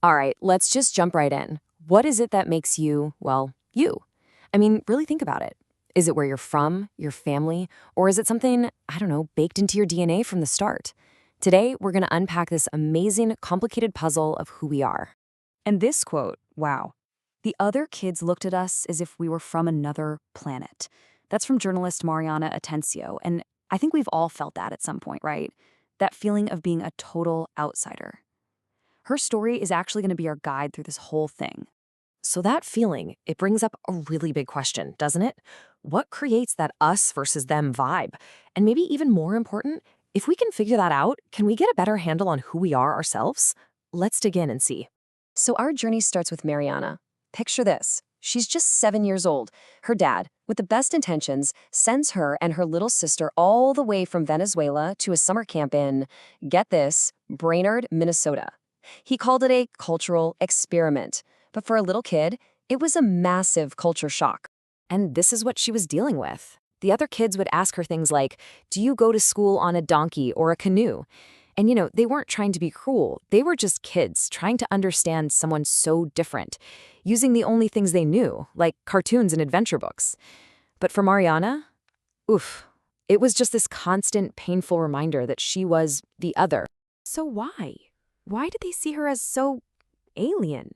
All right, let's just jump right in. What is it that makes you, well, you? I mean, really think about it. Is it where you're from, your family, or is it something, I don't know, baked into your DNA from the start? Today, we're going to unpack this amazing, complicated puzzle of who we are. And this quote, wow. The other kids looked at us as if we were from another planet. That's from journalist Mariana Atencio. And I think we've all felt that at some point, right? That feeling of being a total outsider. Her story is actually going to be our guide through this whole thing. So, that feeling, it brings up a really big question, doesn't it? What creates that us versus them vibe? And maybe even more important, if we can figure that out, can we get a better handle on who we are ourselves? Let's dig in and see. So, our journey starts with Mariana. Picture this. She's just 7 years old. Her dad, with the best intentions, sends her and her little sister all the way from Venezuela to a summer camp in, get this, Brainerd, Minnesota. He called it a cultural experiment. But for a little kid, it was a massive culture shock. And this is what she was dealing with. The other kids would ask her things like, do you go to school on a donkey or a canoe? And they weren't trying to be cruel. They were just kids trying to understand someone so different, using the only things they knew, like cartoons and adventure books. But for Mariana, oof, it was just this constant, painful reminder that she was the other. So why? Why did they see her as so alien?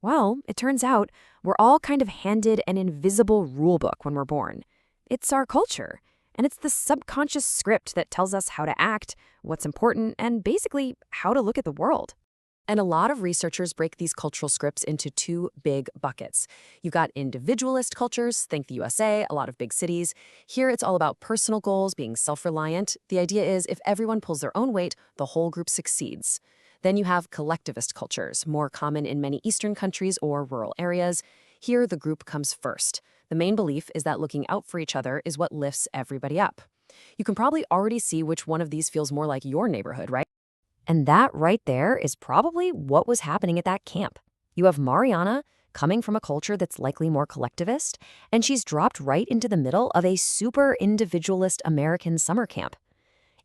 Well, it turns out we're all kind of handed an invisible rule book when we're born. It's our culture, and it's the subconscious script that tells us how to act, what's important, and basically how to look at the world. And a lot of researchers break these cultural scripts into two big buckets. You've got individualist cultures, think the USA, a lot of big cities. Here it's all about personal goals, being self-reliant. The idea is if everyone pulls their own weight, the whole group succeeds. Then you have collectivist cultures, more common in many Eastern countries or rural areas. Here, the group comes first. The main belief is that looking out for each other is what lifts everybody up. You can probably already see which one of these feels more like your neighborhood, right? And that right there is probably what was happening at that camp. You have Mariana coming from a culture that's likely more collectivist, and she's dropped right into the middle of a super individualist American summer camp.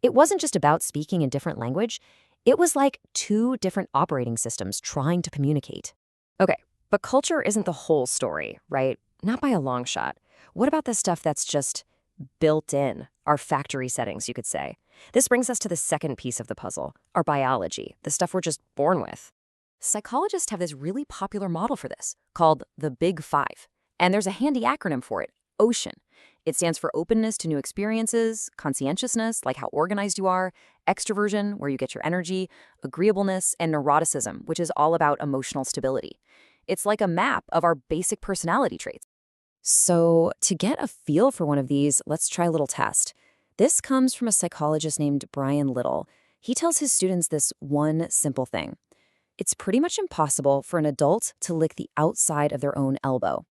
It wasn't just about speaking a different language. It was like two different operating systems trying to communicate. Okay, but culture isn't the whole story, right? Not by a long shot. What about the stuff that's just built in, our factory settings, you could say? This brings us to the second piece of the puzzle, our biology, the stuff we're just born with. Psychologists have this really popular model for this, called the Big Five. And there's a handy acronym for it, OCEAN. It stands for openness to new experiences, conscientiousness, like how organized you are, extroversion, where you get your energy, agreeableness, and neuroticism, which is all about emotional stability. It's like a map of our basic personality traits. So, to get a feel for one of these, let's try a little test. This comes from a psychologist named Brian Little. He tells his students this one simple thing. It's pretty much impossible for an adult to lick the outside of their own elbow.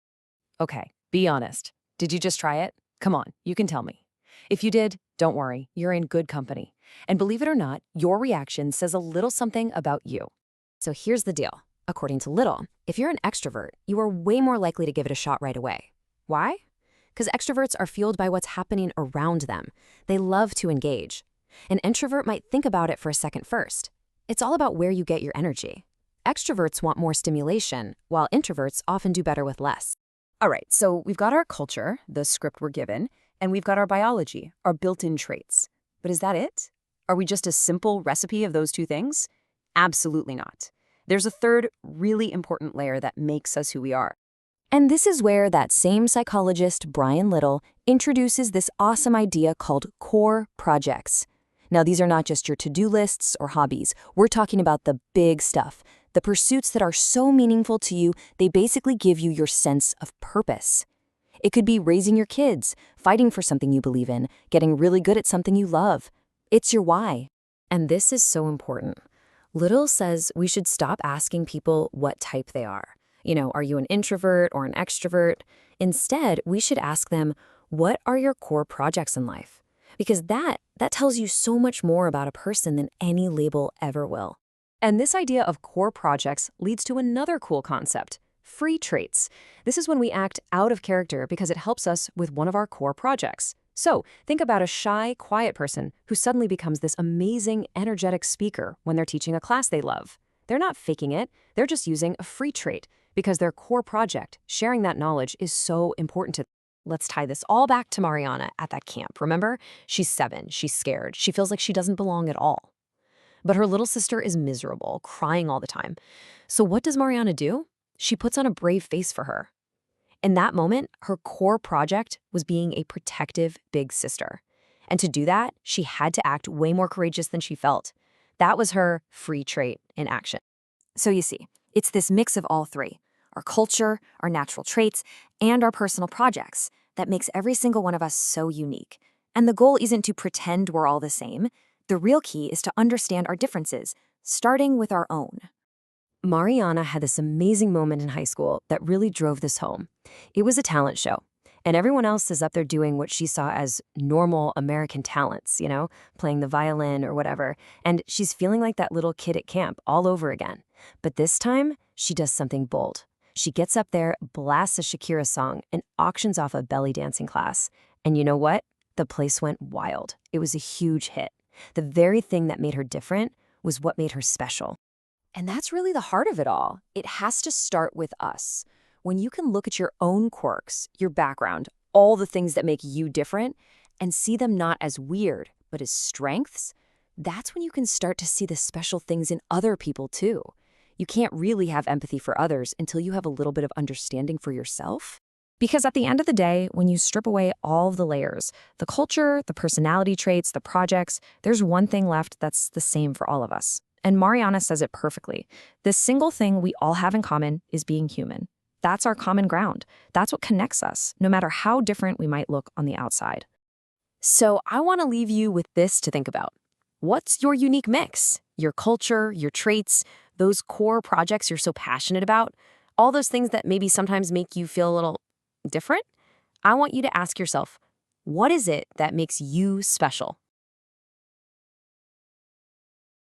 Okay, be honest. Did you just try it? Come on, you can tell me. If you did, don't worry, you're in good company. And believe it or not, your reaction says a little something about you. So here's the deal. According to Little, if you're an extrovert, you are way more likely to give it a shot right away. Why? Because extroverts are fueled by what's happening around them. They love to engage. An introvert might think about it for a second first. It's all about where you get your energy. Extroverts want more stimulation, while introverts often do better with less. All right, so we've got our culture, the script we're given, and we've got our biology, our built-in traits. But is that it? Are we just a simple recipe of those two things? Absolutely not. There's a third, really important layer that makes us who we are. And this is where that same psychologist, Brian Little, introduces this awesome idea called core projects. Now, these are not just your to-do lists or hobbies. We're talking about the big stuff, the pursuits that are so meaningful to you, they basically give you your sense of purpose. It could be raising your kids, fighting for something you believe in, getting really good at something you love. It's your why. And this is so important. Little says we should stop asking people what type they are. Are you an introvert or an extrovert? Instead, we should ask them, what are your core projects in life? Because that tells you so much more about a person than any label ever will. And this idea of core projects leads to another cool concept, free traits. This is when we act out of character because it helps us with one of our core projects. So think about a shy, quiet person who suddenly becomes this amazing, energetic speaker when they're teaching a class they love. They're not faking it, they're just using a free trait because their core project, sharing that knowledge, is so important to them. Let's tie this all back to Mariana at that camp. Remember? She's 7, she's scared, she feels like she doesn't belong at all. But her little sister is miserable, crying all the time. So what does Mariana do? She puts on a brave face for her. In that moment, her core project was being a protective big sister. And to do that, she had to act way more courageous than she felt. That was her free trait in action. So you see, it's this mix of all three: our culture, our natural traits, and our personal projects that makes every single one of us so unique. And the goal isn't to pretend we're all the same. The real key is to understand our differences, starting with our own. Mariana had this amazing moment in high school that really drove this home. It was a talent show, and everyone else is up there doing what she saw as normal American talents, playing the violin or whatever, and she's feeling like that little kid at camp all over again. But this time, she does something bold. She gets up there, blasts a Shakira song, and auctions off a belly dancing class. And you know what? The place went wild. It was a huge hit. The very thing that made her different was what made her special. And that's really the heart of it all. It has to start with us. When you can look at your own quirks, your background, all the things that make you different, and see them not as weird, but as strengths, that's when you can start to see the special things in other people too. You can't really have empathy for others until you have a little bit of understanding for yourself. Because at the end of the day, when you strip away all of the layers, the culture, the personality traits, the projects, there's one thing left that's the same for all of us. And Mariana says it perfectly. The single thing we all have in common is being human. That's our common ground. That's what connects us, no matter how different we might look on the outside. So I want to leave you with this to think about. What's your unique mix? Your culture, your traits, those core projects you're so passionate about, all those things that maybe sometimes make you feel a little different? I want you to ask yourself, what is it that makes you special?